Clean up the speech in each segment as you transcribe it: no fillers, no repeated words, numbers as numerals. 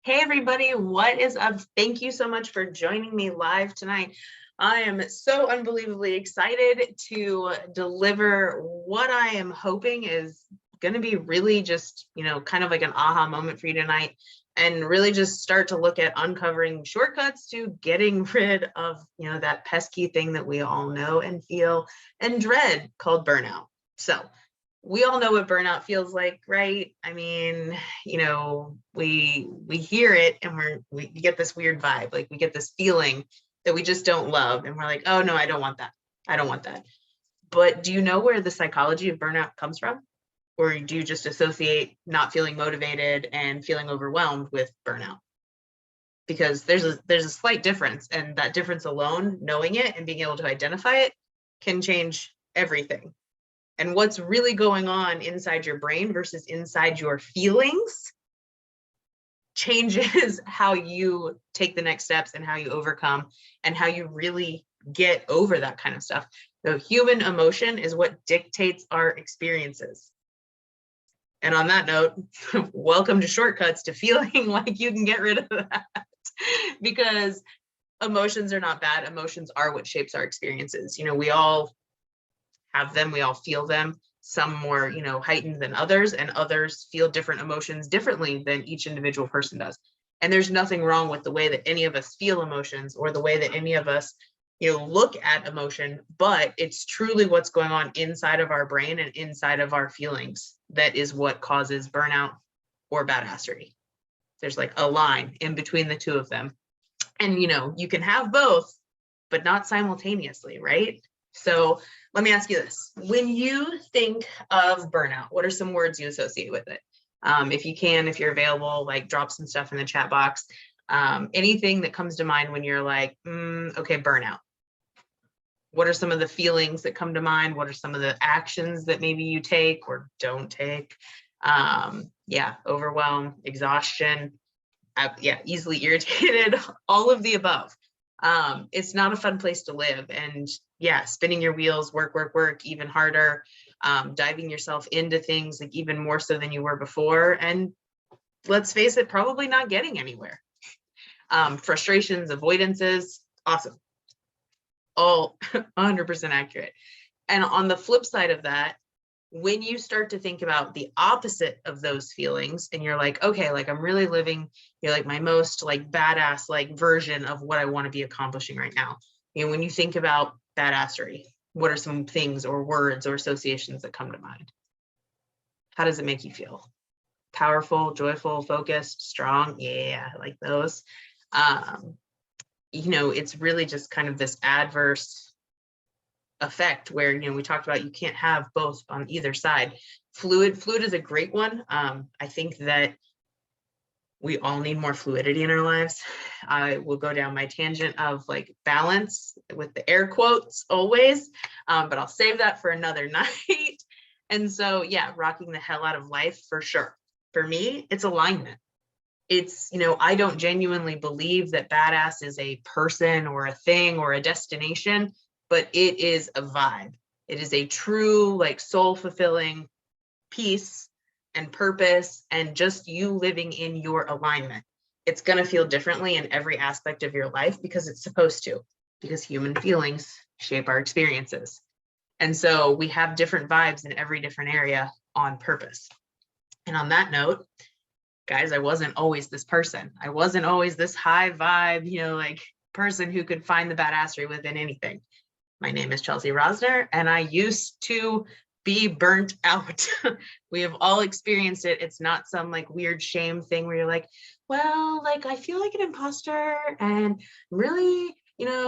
Hey everybody, what is up? Thank you so much for joining me live tonight. I am so unbelievably excited to deliver what I am hoping is going to be really just, kind of like an aha moment for you tonight, and really just start to look at uncovering shortcuts to getting rid of, that pesky thing that we all know and feel and dread called burnout. So we all know what burnout feels like, right? I mean, we hear it and we get this weird vibe, like we get this feeling that we just don't love, and we're like, oh no, I don't want that. I don't want that. But do you know where the psychology of burnout comes from? Or do you just associate not feeling motivated and feeling overwhelmed with burnout? Because there's a slight difference, and that difference alone, knowing it and being able to identify it, can change everything. And what's really going on inside your brain versus inside your feelings changes how you take the next steps and how you overcome and how you really get over that kind of stuff. So human emotion is what dictates our experiences. And on that note, welcome to shortcuts to feeling like you can get rid of that. Because emotions are not bad. Emotions are what shapes our experiences. We all have them, we all feel them, some more, heightened than others, and others feel different emotions differently than each individual person does. And there's nothing wrong with the way that any of us feel emotions or the way that any of us, look at emotion, but it's truly what's going on inside of our brain and inside of our feelings that is what causes burnout or badassery. There's like a line in between the two of them. And, you can have both, but not simultaneously, right? So let me ask you this. When you think of burnout, what are some words you associate with it? If you're available, like drop some stuff in the chat box. Anything that comes to mind when you're like, okay, burnout. What are some of the feelings that come to mind? What are some of the actions that maybe you take or don't take? Overwhelm, exhaustion, easily irritated, all of the above. It's not a fun place to live. And spinning your wheels, work, even harder, diving yourself into things like even more so than you were before. And let's face it, probably not getting anywhere. Frustrations, avoidances, awesome. All 100% accurate. And on the flip side of that, when you start to think about the opposite of those feelings and you're like, okay, like I'm really living, like my most like badass like version of what I want to be accomplishing right now. When you think about badassery, what are some things or words or associations that come to mind? How does it make you feel? Powerful, joyful, focused, strong? Yeah, I like those. It's really just kind of this adverse effect where, we talked about you can't have both on either side. Fluid is a great one. I think that we all need more fluidity in our lives. I will go down my tangent of like balance with the air quotes always, but I'll save that for another night. And so, rocking the hell out of life for sure. For me, it's alignment. It's, I don't genuinely believe that badass is a person or a thing or a destination, but it is a vibe. It is a true, like soul fulfilling peace and purpose and just you living in your alignment. It's going to feel differently in every aspect of your life because it's supposed to, because human feelings shape our experiences. And so we have different vibes in every different area on purpose. And on that note, guys, I wasn't always this person. I wasn't always this high vibe, like person who could find the badassery within anything. My name is Chelsea Rosner, and I used to be burnt out. We have all experienced it. It's not some like weird shame thing where you're like, well, like I feel like an imposter and really,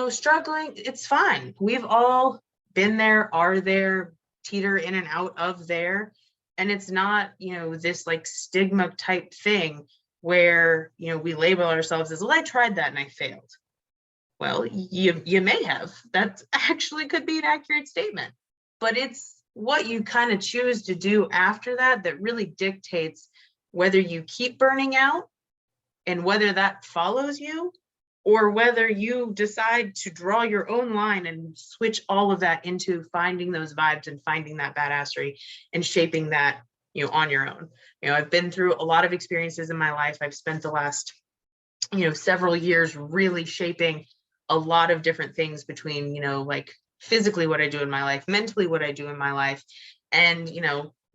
struggling. It's fine. We've all been there, are there, teeter in and out of there. And it's not, this like stigma type thing where, we label ourselves as, well, I tried that and I failed. Well, you may have. That actually could be an accurate statement, but it's what you kind of choose to do after that that really dictates whether you keep burning out and whether that follows you, or whether you decide to draw your own line and switch all of that into finding those vibes and finding that badassery and shaping that on your own. I've been through a lot of experiences in my life. I've spent the last, several years really shaping a lot of different things between, like physically what I do in my life, mentally what I do in my life. And,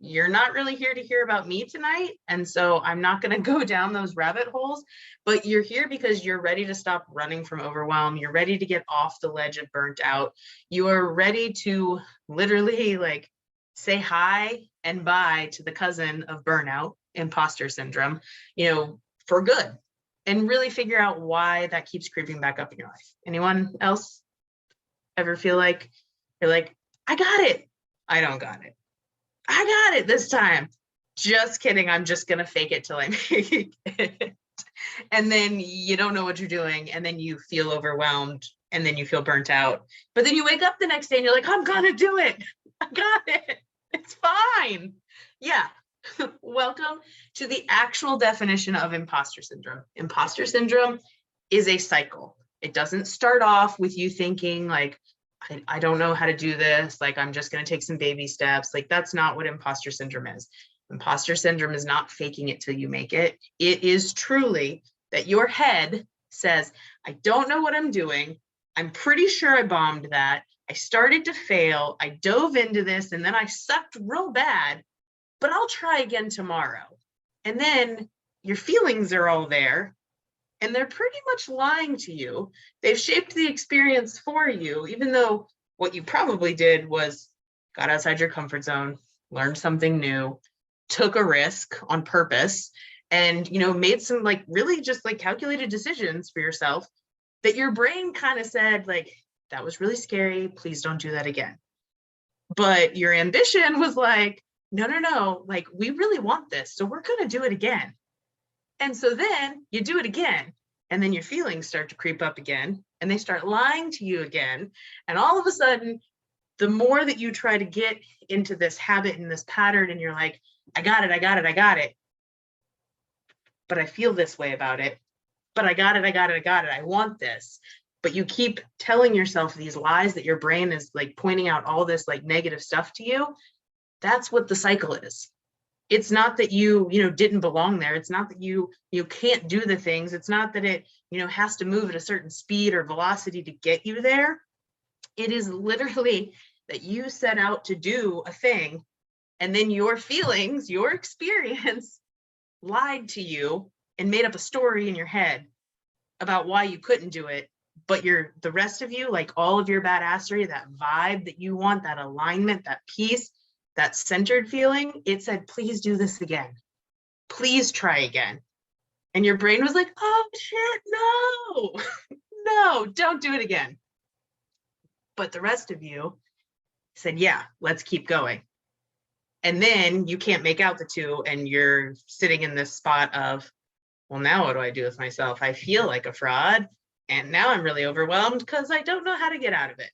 you're not really here to hear about me tonight. And so I'm not going to go down those rabbit holes, but you're here because you're ready to stop running from overwhelm. You're ready to get off the ledge of burnt out. You are ready to literally like say hi and bye to the cousin of burnout, imposter syndrome, for good, and really figure out why that keeps creeping back up in your life. Anyone else ever feel like you're like, I got it. I don't got it. I got it this time. Just kidding. I'm just going to fake it till I make it. And then you don't know what you're doing. And then you feel overwhelmed. And then you feel burnt out. But then you wake up the next day and you're like, I'm going to do it. I got it. It's fine. Yeah. Welcome to the actual definition of imposter syndrome. Imposter syndrome is a cycle. It doesn't start off with you thinking like, I don't know how to do this. Like, I'm just going to take some baby steps. Like, that's not what imposter syndrome is. Imposter syndrome is not faking it till you make it. It is truly that your head says, I don't know what I'm doing. I'm pretty sure I bombed that. I started to fail. I dove into this and then I sucked real bad, but I'll try again tomorrow. And then your feelings are all there. And they're pretty much lying to you. They've shaped the experience for you, even though what you probably did was got outside your comfort zone, learned something new, took a risk on purpose, and made some like really just like calculated decisions for yourself that your brain kind of said like, that was really scary. Please don't do that again. But your ambition was like, no, like we really want this. So we're going to do it again. And so then you do it again, and then your feelings start to creep up again, and they start lying to you again. And all of a sudden, the more that you try to get into this habit and this pattern, and you're like, I got it. But I feel this way about it. But I got it. I want this. But you keep telling yourself these lies that your brain is like pointing out all this like negative stuff to you. That's what the cycle is. It's not that you didn't belong there. It's not that you can't do the things. It's not that it, has to move at a certain speed or velocity to get you there. It is literally that you set out to do a thing, and then your feelings, your experience lied to you and made up a story in your head about why you couldn't do it. But the rest of you, like all of your badassery, that vibe that you want, that alignment, that peace, that centered feeling, it said, please do this again. Please try again. And your brain was like, oh shit, no, don't do it again. But the rest of you said, yeah, let's keep going. And then you can't make out the two, and you're sitting in this spot of, well, now what do I do with myself? I feel like a fraud. And now I'm really overwhelmed because I don't know how to get out of it.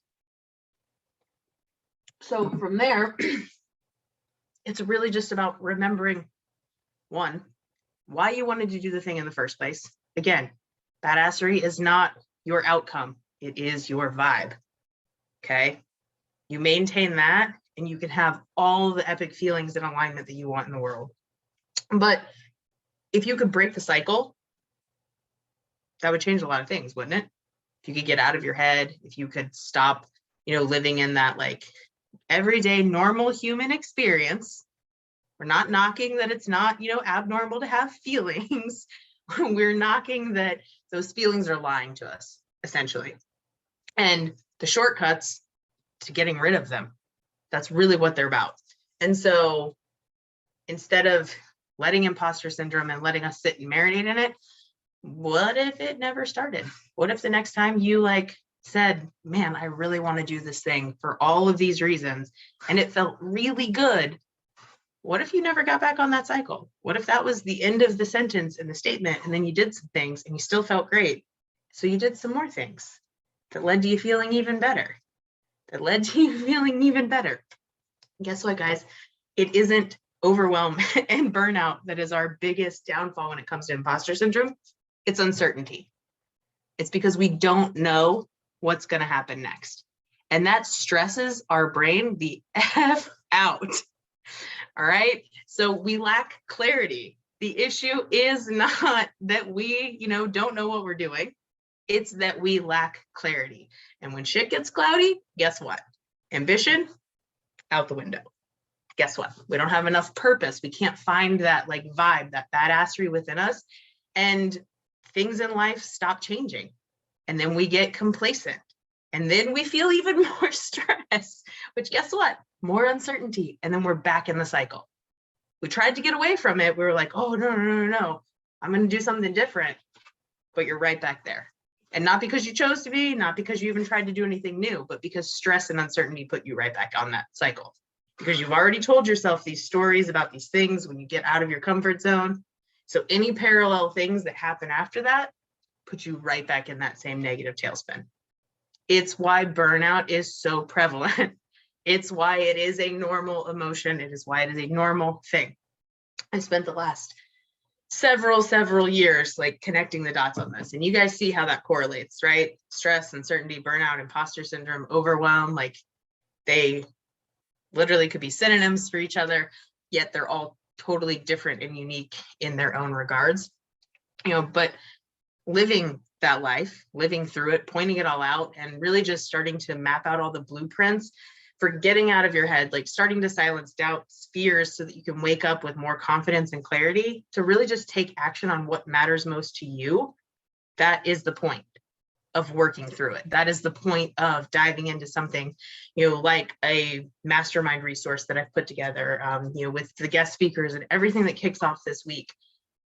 So from there, it's really just about remembering, one, why you wanted to do the thing in the first place. Again, badassery is not your outcome. It is your vibe. Okay. You maintain that, and you can have all the epic feelings and alignment that you want in the world. But if you could break the cycle, that would change a lot of things, wouldn't it? If you could get out of your head, if you could stop, living in that like everyday normal human experience. We're not knocking that it's not, abnormal to have feelings. We're knocking that those feelings are lying to us, essentially. And the shortcuts to getting rid of them, that's really what they're about. And so instead of letting imposter syndrome and letting us sit and marinate in it, what if it never started? What if the next time you said, man, I really want to do this thing for all of these reasons, and it felt really good? What if you never got back on that cycle? What if that was the end of the sentence in the statement, and then you did some things and you still felt great? So you did some more things that led to you feeling even better. Guess what, guys? It isn't overwhelm and burnout that is our biggest downfall when it comes to imposter syndrome. It's uncertainty. It's because we don't know what's going to happen next. And that stresses our brain the F out. All right. So we lack clarity. The issue is not that we, don't know what we're doing. It's that we lack clarity. And when shit gets cloudy, guess what? Ambition out the window. Guess what? We don't have enough purpose. We can't find that like vibe, that badassery within us. And things in life stop changing. And then we get complacent. And then we feel even more stress, which guess what? More uncertainty. And then we're back in the cycle. We tried to get away from it. We were like, oh, no. I'm going to do something different. But you're right back there. And not because you chose to be, not because you even tried to do anything new, but because stress and uncertainty put you right back on that cycle. Because you've already told yourself these stories about these things when you get out of your comfort zone. So any parallel things that happen after that put you right back in that same negative tailspin. It's why burnout is so prevalent. It's why it is a normal emotion. It is why it is a normal thing. I spent the last several years like connecting the dots on this, and you guys see how that correlates, right? Stress, uncertainty, burnout, imposter syndrome, overwhelm, like they literally could be synonyms for each other, yet they're all totally different and unique in their own regards. But living that life, living through it, pointing it all out, and really just starting to map out all the blueprints for getting out of your head, like starting to silence doubts, fears, so that you can wake up with more confidence and clarity to really just take action on what matters most to you. That is the point of working through it. That is the point of diving into something, like a mastermind resource that I've put together, with the guest speakers and everything that kicks off this week.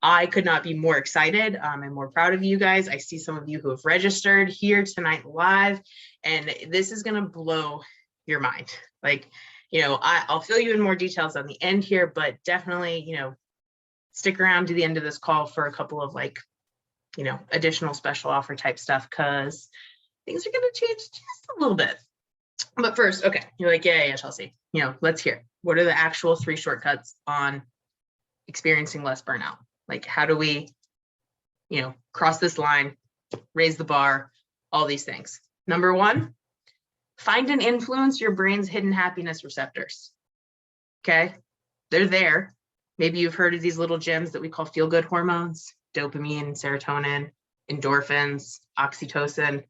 I could not be more excited and more proud of you guys. I see some of you who have registered here tonight live, and this is going to blow your mind. Like, I'll fill you in more details on the end here, but definitely, stick around to the end of this call for a couple of additional special offer type stuff, because things are going to change just a little bit. But first, okay, you're like, yeah, Chelsea, let's hear it. What are the actual 3 shortcuts on experiencing less burnout? Like, how do we, cross this line, raise the bar, all these things? Number 1, find and influence your brain's hidden happiness receptors. Okay, they're there. Maybe you've heard of these little gems that we call feel-good hormones: dopamine, serotonin, endorphins, oxytocin.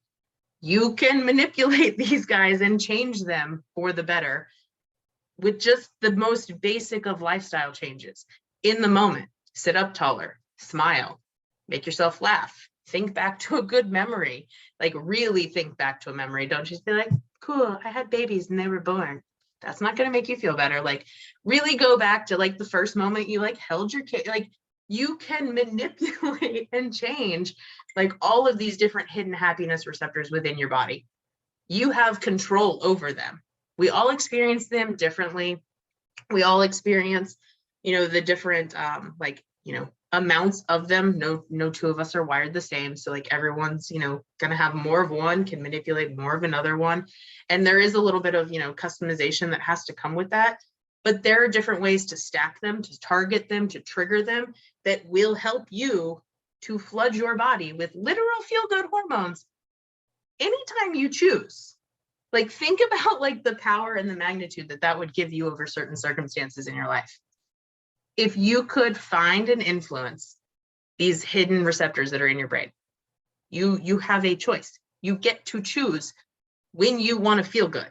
You can manipulate these guys and change them for the better with just the most basic of lifestyle changes. In the moment, sit up taller, smile, make yourself laugh, think back to a good memory, like really think back to a memory. Don't just be like, cool, I had babies and they were born. That's not going to make you feel better. Like, really go back to like the first moment you like held your kid. Like, you can manipulate and change like all of these different hidden happiness receptors within your body. You have control over them. We all experience them differently. We all experience, the different amounts of them. No 2 of us are wired the same. So like everyone's, gonna have more of one, can manipulate more of another one. And there is a little bit of, customization that has to come with that. But there are different ways to stack them, to target them, to trigger them that will help you to flood your body with literal feel-good hormones anytime you choose. Like, think about like the power and the magnitude that would give you over certain circumstances in your life. If you could find and influence these hidden receptors that are in your brain, you have a choice. You get to choose when you want to feel good.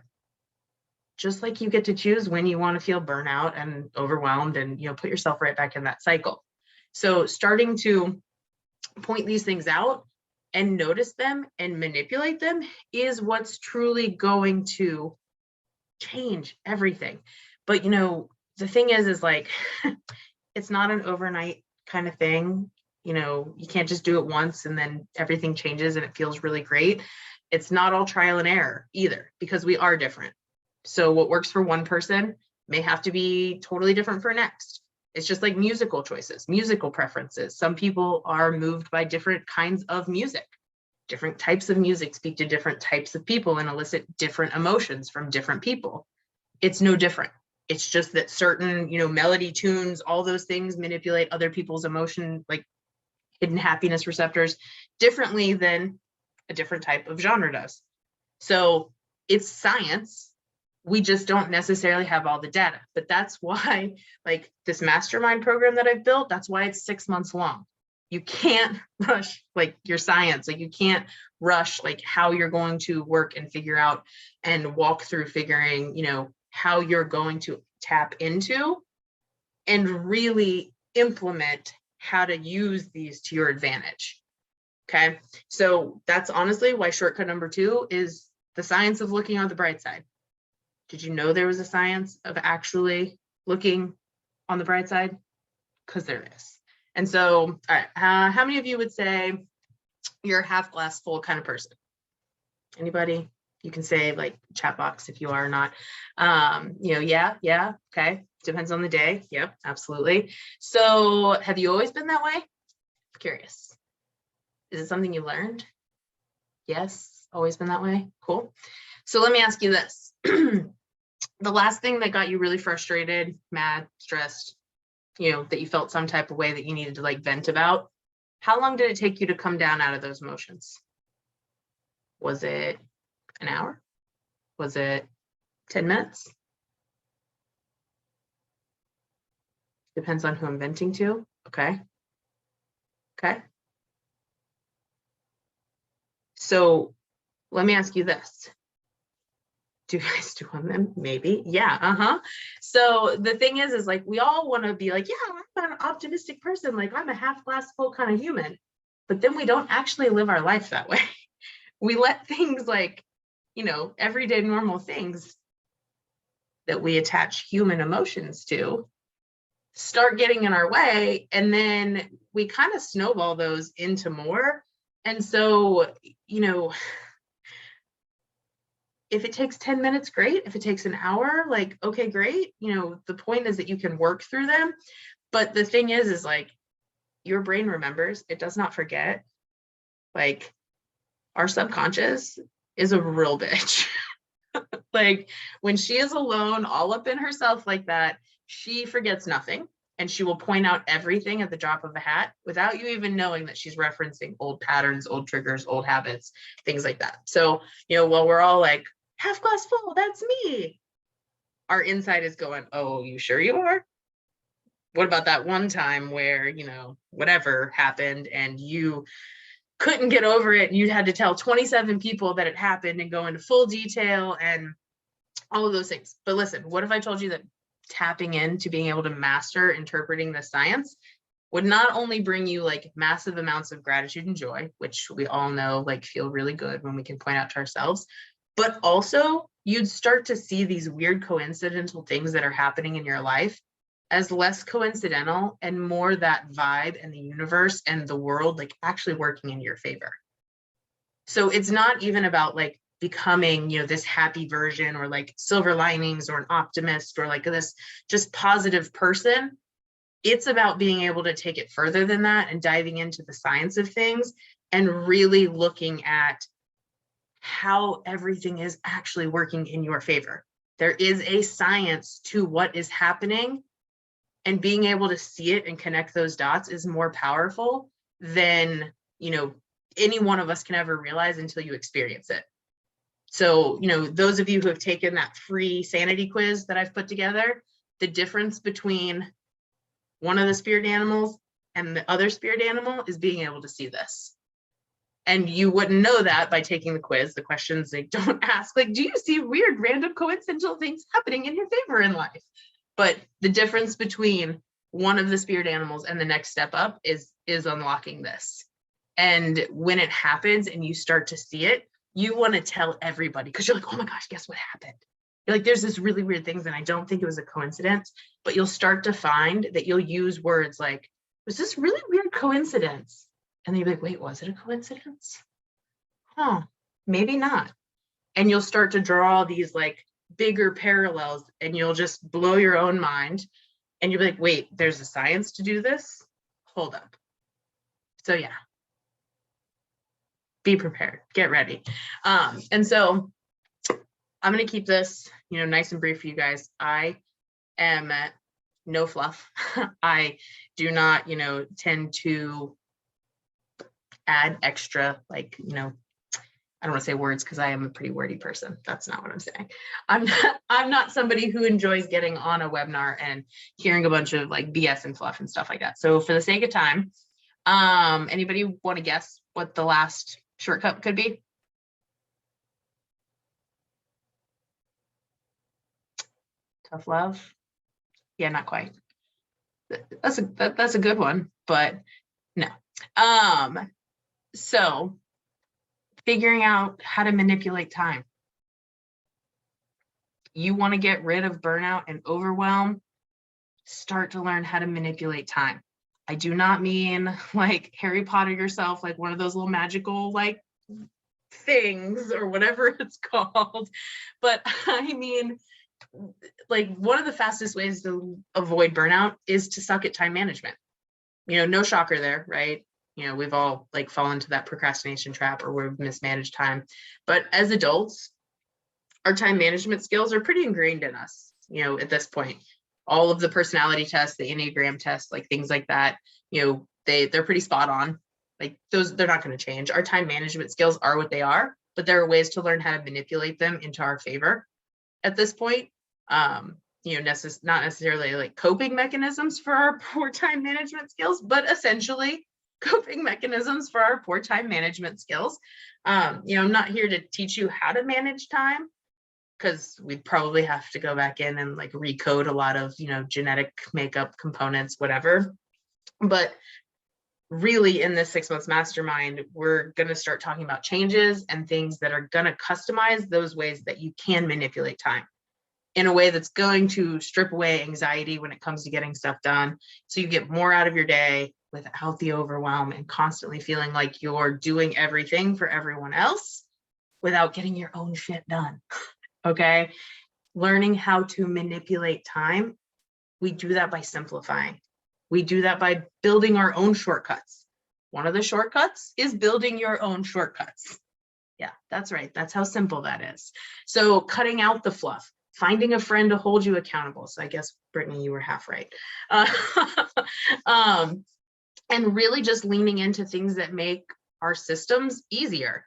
Just like you get to choose when you want to feel burnout and overwhelmed and, put yourself right back in that cycle. So starting to point these things out and notice them and manipulate them is what's truly going to change everything. But, the thing is like, it's not an overnight kind of thing. You can't just do it once and then everything changes and it feels really great. It's not all trial and error either, because we are different. So what works for one person may have to be totally different for next. It's just like musical choices, musical preferences. Some people are moved by different kinds of music. Different types of music speak to different types of people and elicit different emotions from different people. It's no different. It's just that certain, melody, tunes, all those things manipulate other people's emotion, like hidden happiness receptors, differently than a different type of genre does. So it's science, We just don't necessarily have all the data. But that's why, like, this mastermind program that I've built, that's why it's 6 months long. You can't rush like your science. Like, you can't rush like how you're going to work and figure out and walk through figuring, how you're going to tap into and really implement how to use these to your advantage. Okay. So that's honestly why shortcut number 2 is the science of looking on the bright side. Did you know there was a science of actually looking on the bright side? Because there is. And so, all right, how many of you would say you're a half glass full kind of person? Anybody? You can say like chat box if you are or not. Yeah, okay. Depends on the day. Yep, absolutely. So have you always been that way? Curious. Is it something you learned? Yes, always been that way. Cool. So let me ask you this. The last thing that got you really frustrated, mad, stressed, that you felt some type of way that you needed to like vent about, how long did it take you to come down out of those emotions? Was it an hour? Was it 10 minutes? Depends on who I'm venting to. Okay. So let me ask you this. Do you guys do them? Maybe. Yeah. So the thing is like, we all want to be like, yeah, I'm an optimistic person. Like, I'm a half glass full kind of human. But then we don't actually live our life that way. We let things like, everyday normal things that we attach human emotions to start getting in our way. And then we kind of snowball those into more. And so, if it takes 10 minutes, great. If it takes an hour, like, okay, great. The point is that you can work through them. But the thing is like, your brain remembers, it does not forget. Like, our subconscious is a real bitch. Like, when she is alone, all up in herself like that, she forgets nothing. And she will point out everything at the drop of a hat without you even knowing that she's referencing old patterns, old triggers, old habits, things like that. So, while we're all like, half glass full, that's me, our inside is going, oh, you sure you are? What about that one time where, whatever happened and you couldn't get over it and you had to tell 27 people that it happened and go into full detail and all of those things. But listen, what if I told you that tapping into being able to master interpreting the science would not only bring you like massive amounts of gratitude and joy, which we all know like feel really good when we can point out to ourselves, but also you'd start to see these weird coincidental things that are happening in your life as less coincidental and more that vibe and the universe and the world like actually working in your favor. So it's not even about like becoming, this happy version or like silver linings or an optimist or like this just positive person. It's about being able to take it further than that and diving into the science of things and really looking at how everything is actually working in your favor. There is a science to what is happening, and being able to see it and connect those dots is more powerful than, any one of us can ever realize until you experience it. So, those of you who have taken that free sanity quiz that I've put together, the difference between one of the spirit animals and the other spirit animal is being able to see this. And you wouldn't know that by taking the quiz. The questions they don't ask, like, do you see weird, random, coincidental things happening in your favor in life? But the difference between one of the spirit animals and the next step up is unlocking this. And when it happens and you start to see it, you want to tell everybody because you're like, oh my gosh, guess what happened? You're like, there's this really weird things, and I don't think it was a coincidence. But you'll start to find that you'll use words like, was this really weird coincidence? And then you'll be like, wait, was it a coincidence? Huh, maybe not. And you'll start to draw these like bigger parallels, and you'll just blow your own mind. And you'll be like, wait, there's a science to do this? Hold up. So yeah, be prepared, get ready. And so I'm going to keep this, nice and brief for you guys. I am no fluff. I do not, tend to add extra, like, I don't want to say words because I am a pretty wordy person. That's not what I'm saying. I'm not somebody who enjoys getting on a webinar and hearing a bunch of like BS and fluff and stuff like that. So for the sake of time, anybody want to guess what the last shortcut could be? Tough love? Yeah, not quite. That's a good one, but no. So figuring out how to manipulate time. You want to get rid of burnout and overwhelm, start to learn how to manipulate time. I do not mean like Harry Potter yourself, like one of those little magical like things or whatever it's called, but I mean like one of the fastest ways to avoid burnout is to suck at time management. You know, no shocker there, right? You know, we've all like fallen into that procrastination trap or we've mismanaged time. But as adults, our time management skills are pretty ingrained in us, you know, at this point. All of the personality tests, the Enneagram tests, like things like that, you know, they're pretty spot on. Like those, they're not going to change. Our time management skills are what they are, but there are ways to learn how to manipulate them into our favor at this point. You know, not necessarily like coping mechanisms for our poor time management skills, but essentially coping mechanisms for our poor time management skills. You know, I'm not here to teach you how to manage time because we'd probably have to go back in and like recode a lot of, you know, genetic makeup components, whatever. But really in this 6 months mastermind, we're going to start talking about changes and things that are going to customize those ways that you can manipulate time in a way that's going to strip away anxiety when it comes to getting stuff done. So you get more out of your day without the overwhelm and constantly feeling like you're doing everything for everyone else without getting your own shit done. Okay. Learning how to manipulate time. We do that by simplifying. We do that by building our own shortcuts. One of the shortcuts is building your own shortcuts. Yeah, that's right. That's how simple that is. So cutting out the fluff, finding a friend to hold you accountable. So I guess, Brittany, you were half right. And really just leaning into things that make our systems easier.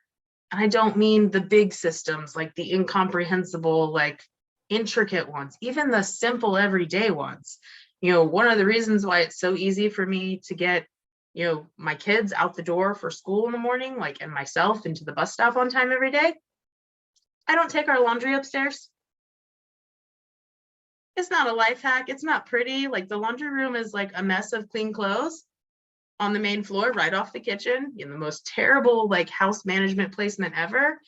And I don't mean the big systems, like the incomprehensible, like intricate ones, even the simple everyday ones. You know, one of the reasons why it's so easy for me to get, you know, my kids out the door for school in the morning, like, and myself into the bus stop on time every day, I don't take our laundry upstairs. It's not a life hack. It's not pretty. Like the laundry room is like a mess of clean clothes on the main floor, right off the kitchen, in the most terrible like house management placement ever.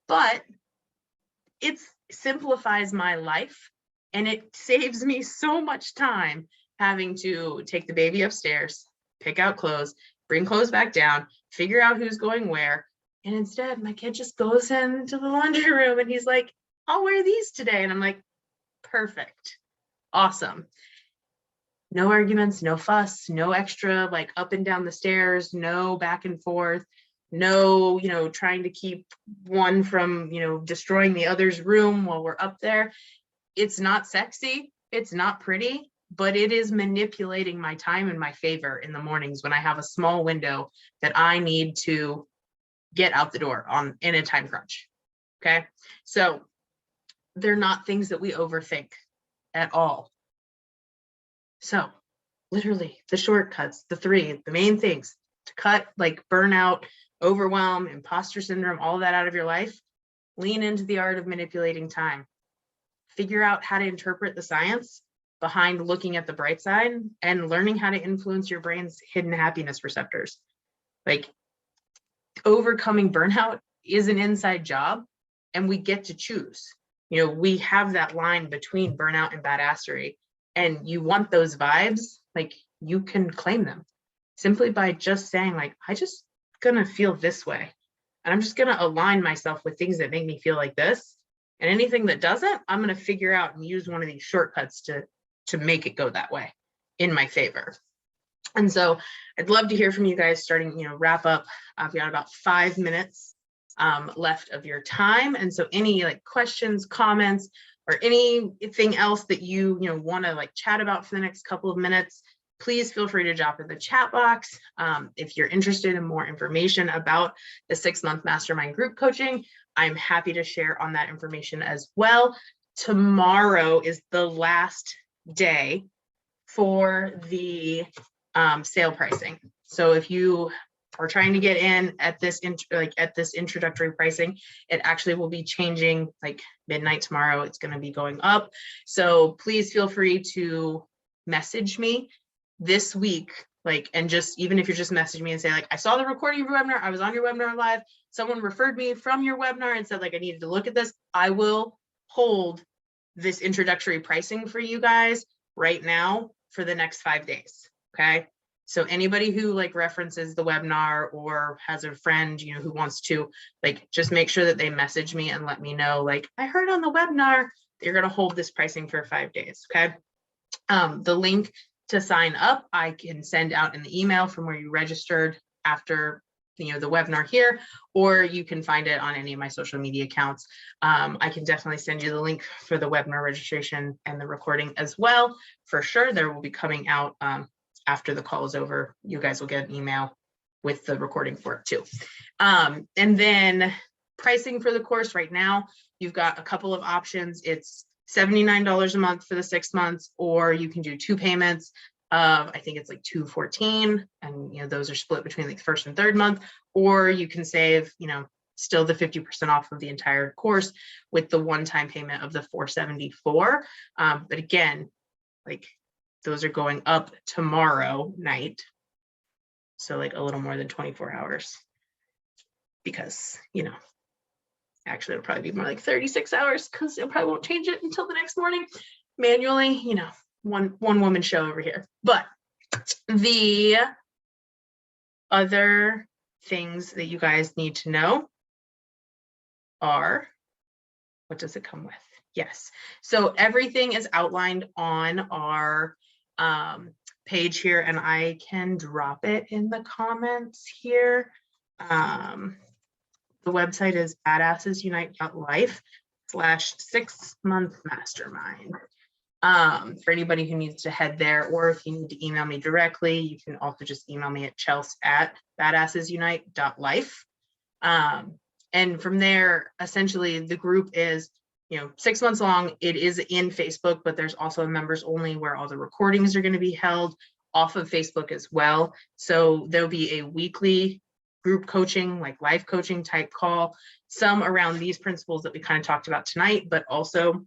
But it simplifies my life and it saves me so much time having to take the baby upstairs, pick out clothes, bring clothes back down, figure out who's going where. And instead, my kid just goes into the laundry room and he's like, I'll wear these today. And I'm like, perfect. Awesome. No arguments, no fuss, no extra like up and down the stairs, no back and forth, no, you know, trying to keep one from, you know, destroying the other's room while we're up there. It's not sexy. It's not pretty, but it is manipulating my time in my favor in the mornings when I have a small window that I need to get out the door on in a time crunch. Okay. So they're not things that we overthink at all. So literally the shortcuts, the main things to cut like burnout, overwhelm, imposter syndrome, all that out of your life, lean into the art of manipulating time. Figure out how to interpret the science behind looking at the bright side and learning how to influence your brain's hidden happiness receptors. Like overcoming burnout is an inside job and we get to choose. You know, we have that line between burnout and badassery, and you want those vibes, like you can claim them simply by just saying like, I just gonna feel this way. And I'm just gonna align myself with things that make me feel like this. And anything that doesn't, I'm gonna figure out and use one of these shortcuts to make it go that way in my favor. And so I'd love to hear from you guys starting, you know, wrap up. I've got about 5 minutes left of your time. And so any like questions, comments, or anything else that you know, want to like chat about for the next couple of minutes, please feel free to drop in the chat box. If you're interested in more information about the 6-month mastermind group coaching, I'm happy to share on that information as well. Tomorrow is the last day for the sale pricing. So if you are trying to get in at this introductory pricing, it actually will be changing like midnight tomorrow. It's going to be going up. So please feel free to message me this week, like, and just even if you're just messaging me and say like, I saw the recording of your webinar, I was on your webinar live, someone referred me from your webinar and said like I needed to look at this, I will hold this introductory pricing for you guys right now for the next 5 days. Okay. So anybody who like references the webinar or has a friend, you know, who wants to like, just make sure that they message me and let me know, like, I heard on the webinar, you're going to hold this pricing for 5 days. Okay. The link to sign up, I can send out in the email from where you registered after, you know, the webinar here, or you can find it on any of my social media accounts. I can definitely send you the link for the webinar registration and the recording as well. For sure, there will be coming out after the call is over. You guys will get an email with the recording for it too. And then pricing for the course right now, you've got a couple of options. It's $79 a month for the 6 months, or you can do 2 payments of, I think it's like $214, and you know those are split between like the 1st and 3rd month, or you can save, you know, still the 50% off of the entire course with the one-time payment of the $474. But again, like those are going up tomorrow night, so like a little more than 24 hours, because you know, actually it'll probably be more like 36 hours because it probably won't change it until the next morning manually, you know, one woman show over here. But the other things that you guys need to know are, what does it come with? Yes, so everything is outlined on our page here, and I can drop it in the comments here. The website is badassessunite.life/6-month mastermind. For anybody who needs to head there, or if you need to email me directly, you can also just email me at chels@badassessunite.life. And from there, essentially the group is, you know, 6 months long. It is in Facebook, but there's also a members only where all the recordings are going to be held off of Facebook as well. So there'll be a weekly group coaching, like life coaching type call, some around these principles that we kind of talked about tonight, but also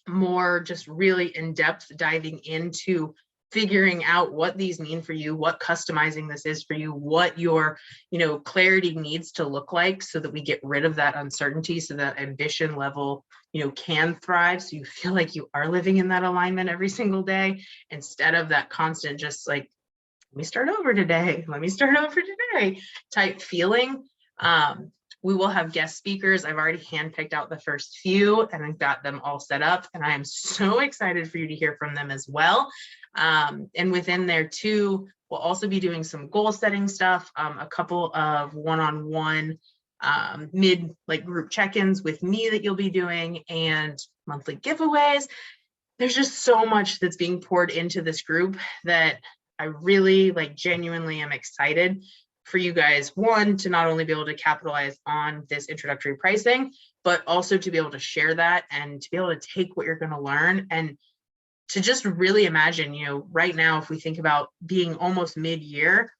more just really in-depth diving into figuring out what these mean for you, what customizing this is for you, what your, you know, clarity needs to look like, so that we get rid of that uncertainty, so that ambition level, you know, can thrive, so you feel like you are living in that alignment every single day, instead of that constant just like, let me start over today, let me start over today type feeling. We will have guest speakers. I've already handpicked out the first few and I've got them all set up, and I am so excited for you to hear from them as well. And within there too, we'll also be doing some goal setting stuff, a couple of one-on-one mid like group check-ins with me that you'll be doing, and monthly giveaways. There's just so much that's being poured into this group that I really like genuinely am excited for you guys, one, to not only be able to capitalize on this introductory pricing, but also to be able to share that and to be able to take what you're going to learn and to just really imagine, you know, right now, if we think about being almost mid-year,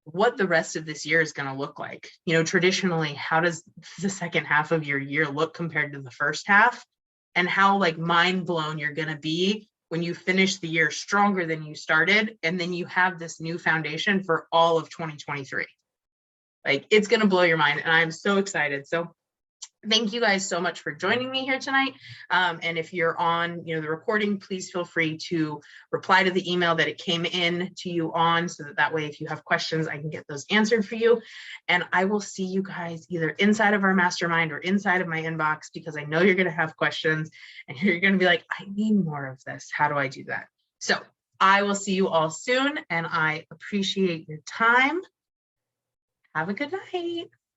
what the rest of this year is going to look like. You know, traditionally, how does the second half of your year look compared to the first half, and how like mind blown you're going to be when you finish the year stronger than you started, and then you have this new foundation for all of 2023. Like, it's going to blow your mind, and I'm so excited. So thank you guys so much for joining me here tonight. And if you're on, you know, the recording, please feel free to reply to the email that it came in to you on, so that way, if you have questions, I can get those answered for you. And I will see you guys either inside of our mastermind or inside of my inbox, because I know you're going to have questions and you're going to be like, I need more of this. How do I do that? So I will see you all soon, and I appreciate your time. Have a good night.